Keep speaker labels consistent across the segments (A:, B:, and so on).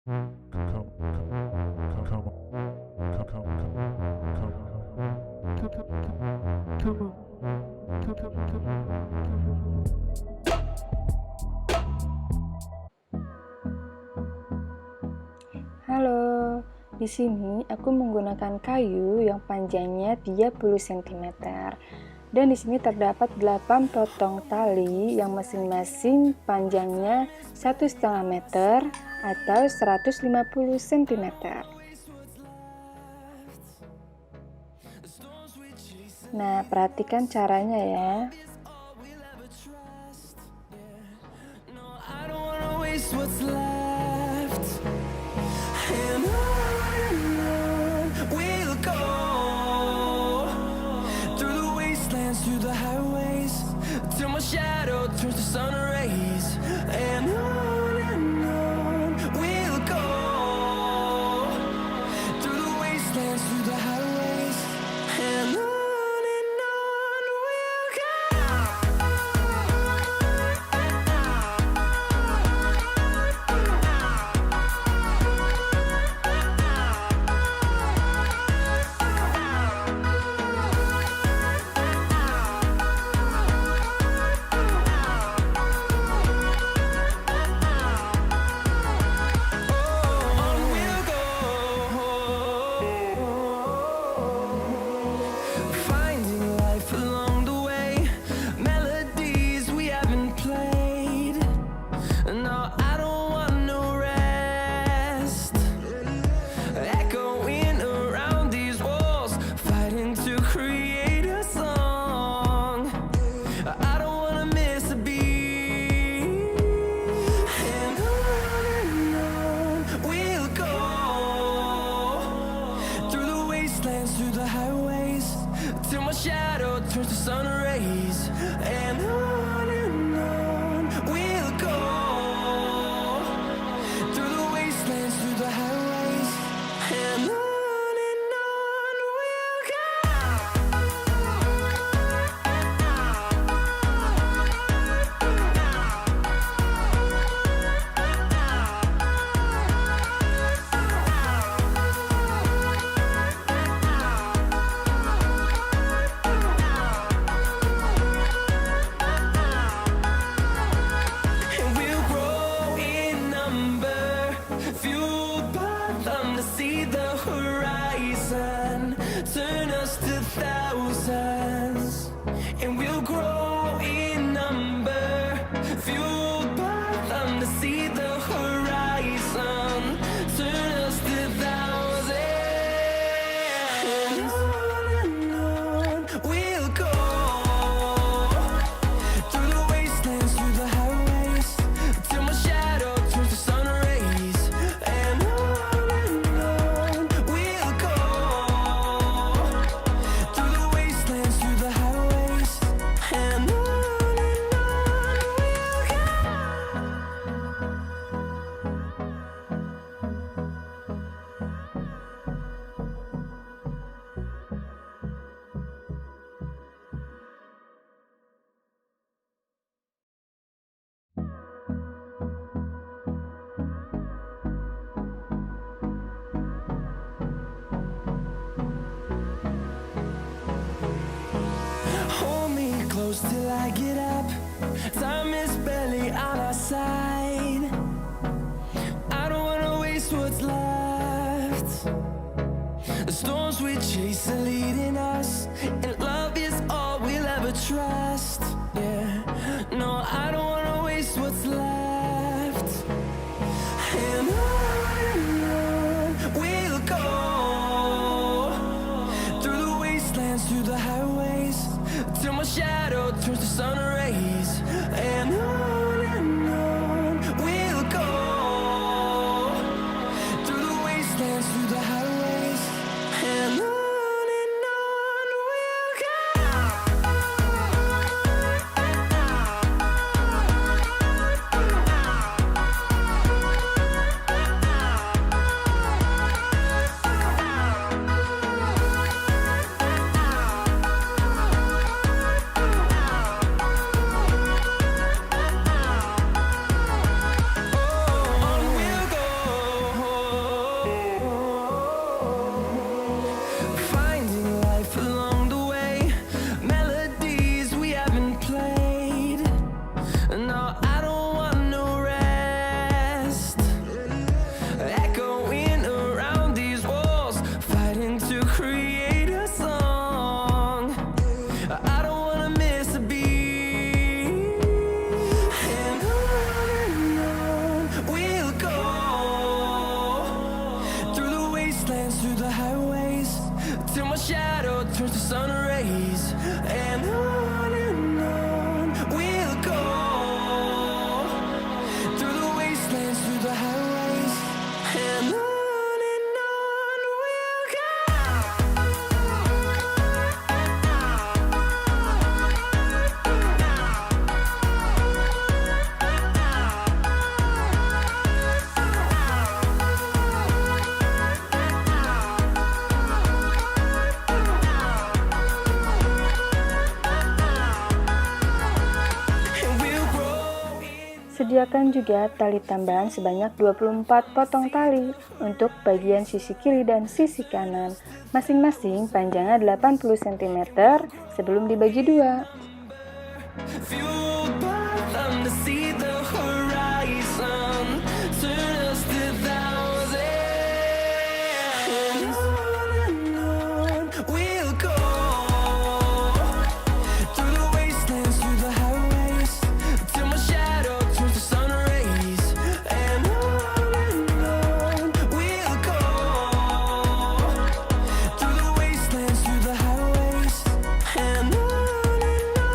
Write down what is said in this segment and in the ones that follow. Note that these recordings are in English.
A: Halo, di sini aku menggunakan kayu yang panjangnya 30 cm. Dan di sini terdapat 8 potong tali yang masing-masing panjangnya 1,5 meter atau 150 cm. Nah, perhatikan caranya ya.
B: Through the highways till my shadow turns to sun rays, and on we'll go through the wastelands, through the highways, and on we'll go. Through the highways till my shadow turns to sun rays, and on we'll go through the wastelands, through the highways, and on we'll go. See the horizon, turn us to thousands, and we'll grow in number, fueled by them to see the horizon, turn us to thousands, and on we'll go through the wastelands, through the highways, till my shadow turns to sun rays, and close till I get up. Time is barely on our side. I don't wanna waste what's left. The storms we chase are leading us, and love is all we'll ever trust. Yeah, no, I don't wanna waste what's left. And on we'll go through the wastelands, through the highways, till my shadow turns to sun rays, and on we'll go through the wastelands, through the highways, and on we'll go. through the highways, till my shadow turns to sun rays. And on we'll go, through the wastelands, through the highways. And on we'll go.
A: Sediakan juga tali tambahan sebanyak 24 potong tali untuk bagian sisi kiri dan sisi kanan. Masing-masing panjangnya 80 cm sebelum dibagi dua.
B: Fueled by them to see the horizon, turn us to thousands. And on we'll go, through the wastelands, through the highways, till my shadow turns to sun rays. And on we'll go, through the wastelands, through the highways. And on we'll go.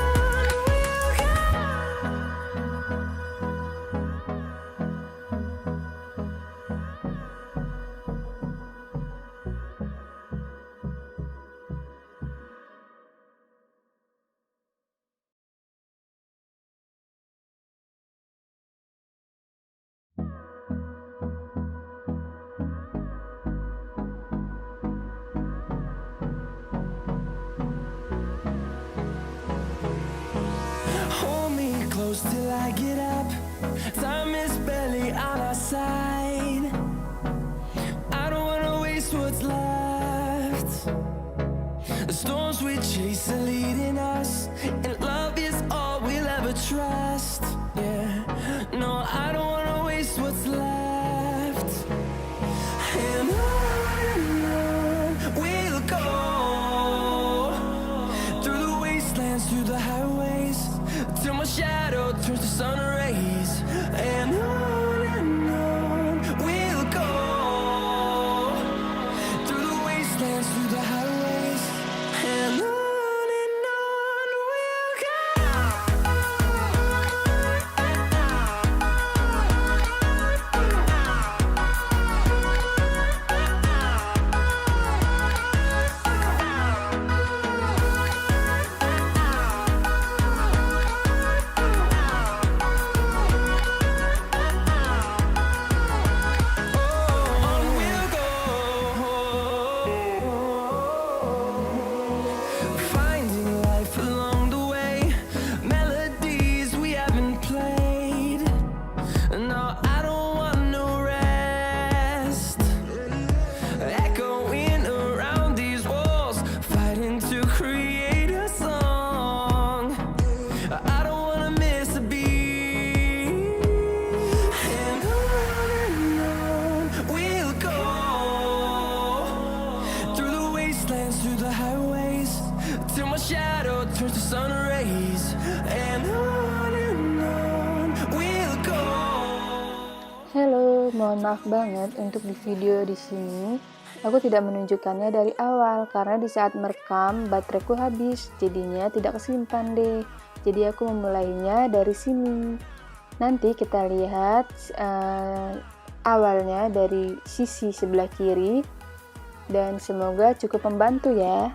B: Hold me close till I get up. Time is barely on our side. I don't wanna waste what's left. The storms we chase are leading us, and love is all we'll ever trust. Yeah, no, I don't wanna waste what's left. And on we'll go, through the wastelands, through the highways, till my shadow turns to sun rays. And on we'll go, through the wastelands, through the highways. And on we'll go. On we'll go, finding life along the way, melodies we haven't played. No, I don't want no rest, echoing around these walls, fighting to create a song. I don't wanna miss a beat. And on we'll go, through the wastelands, through the highways, till my shadow turns to sun rays. And on we'll go.
A: Halo, mohon maaf banget untuk di video di sini aku tidak menunjukkannya dari awal karena di saat merekam bateraiku habis, jadinya tidak kesimpan deh. Jadi aku memulainya dari sini. Nanti kita lihat awalnya dari sisi sebelah kiri dan semoga cukup membantu ya.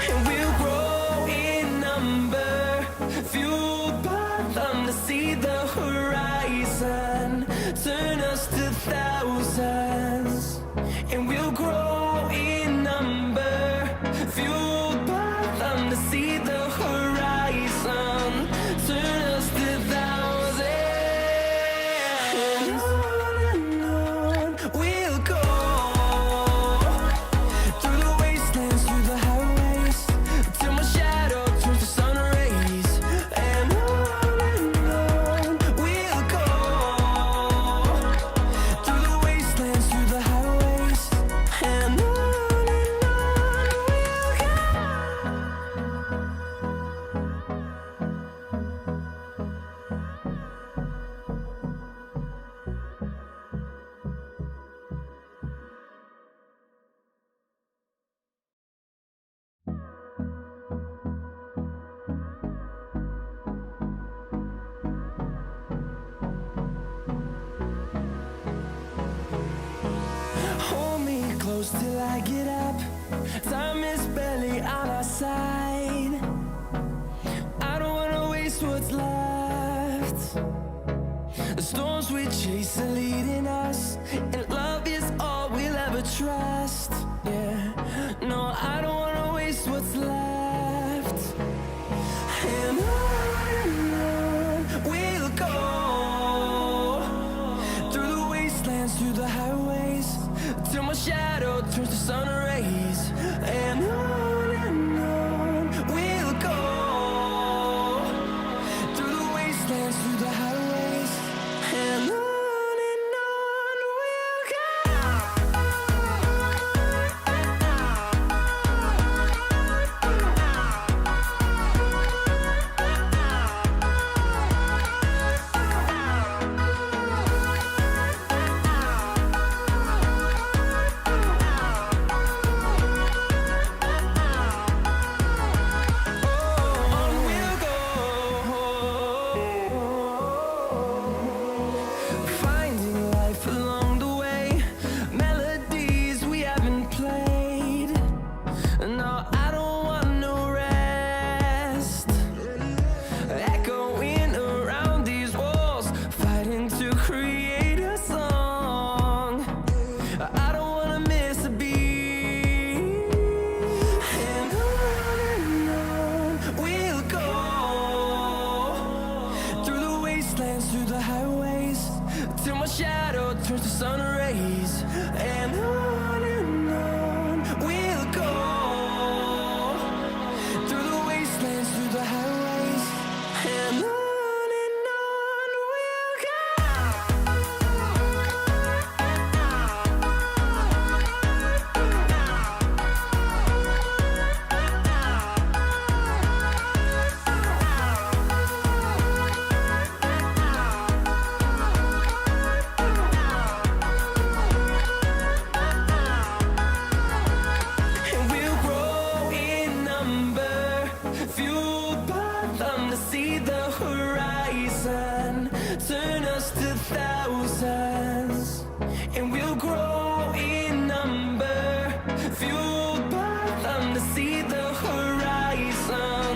B: And we'll grow in number, fueled by them to see the horizon, turn us to thousands. And we'll grow in number, fueled by them to see the horizon, turn us to thousands. close till I get up. Time is barely on our side. I don't wanna waste what's left. The storms we chase are leading us, and love is all we'll ever trust. Yeah, no, I don't wanna waste what's left. And on we'll go, through the wastelands, through the highways, till my shadow turns to sun rays. And on we'll go, through the wastelands, through the highways, and on we'll go. On we'll go, finding life along the way, melodies we haven't played. No, I don't want no rest, echoing around these walls, fighting to create a song. I don't wanna miss a beat. And on we'll go, through the wastelands, through the highways, till my shadow turns to sun rays. And on we'll go, through the wastelands, through the highways, and on we'll go. And we'll grow in number, fueled by them to see the horizon, turn us to thousands. And we'll grow in number, fueled by them to see the horizon,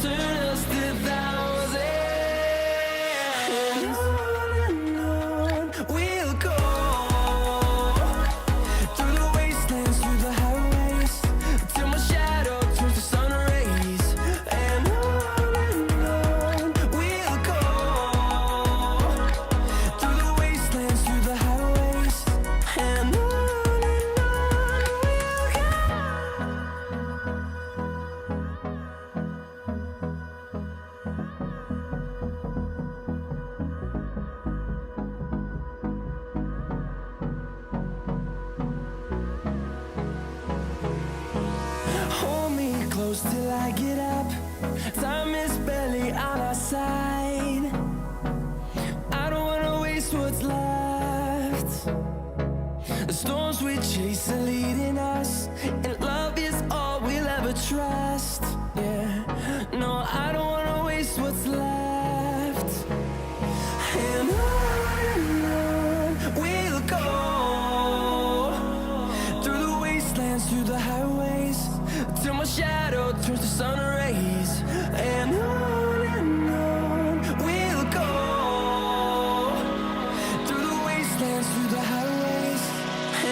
B: turn us to thousands. And on we'll go, through the wastelands, through the highways, till my shadow turns to sun rays. And on we'll go, through the wastelands, through the highways, and on we'll go. Hold me close till I get up. Time is barely on our side. I don't wanna waste what's left. The storms we chase are leading us, and love is all we'll ever trust. Yeah, no, I don't wanna waste what's left. And on we'll go, through the wastelands, through the highways, till my shadow turns to sun rays. And on we'll go, through the wastelands, through the highways,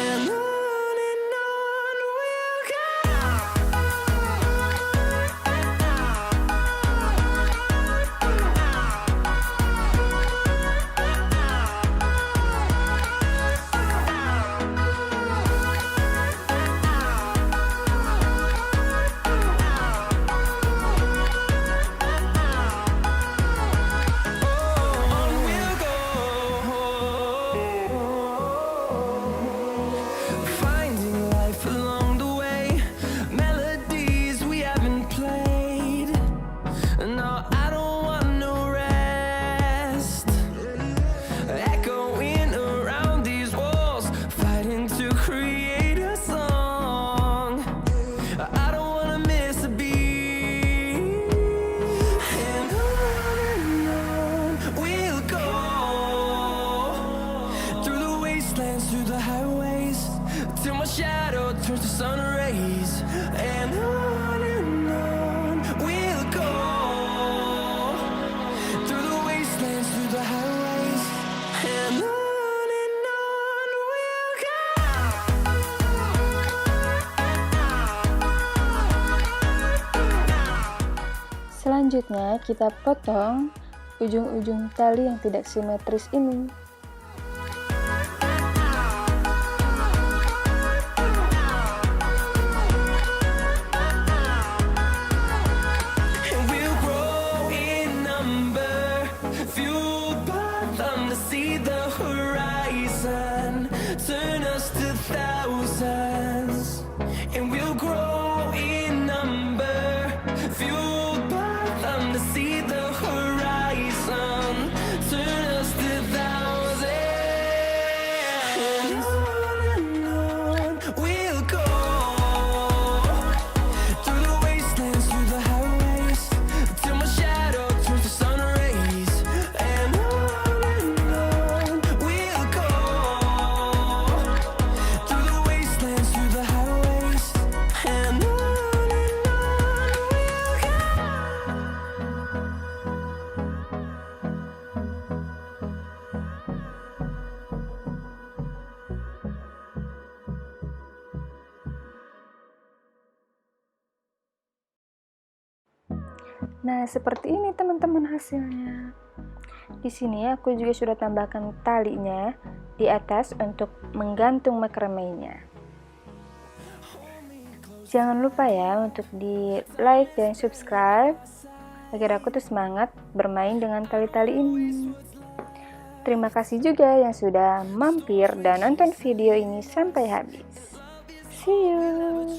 B: and on we'll
A: Selanjutnya kita potong ujung-ujung tali yang tidak simetris ini. Nah, seperti ini teman-teman hasilnya. Di sini aku juga sudah tambahkan talinya di atas untuk menggantung macrame-nya. Jangan lupa ya untuk di like dan subscribe agar aku tuh semangat bermain dengan tali-tali ini. Terima kasih juga yang sudah mampir dan nonton video ini sampai habis. See you.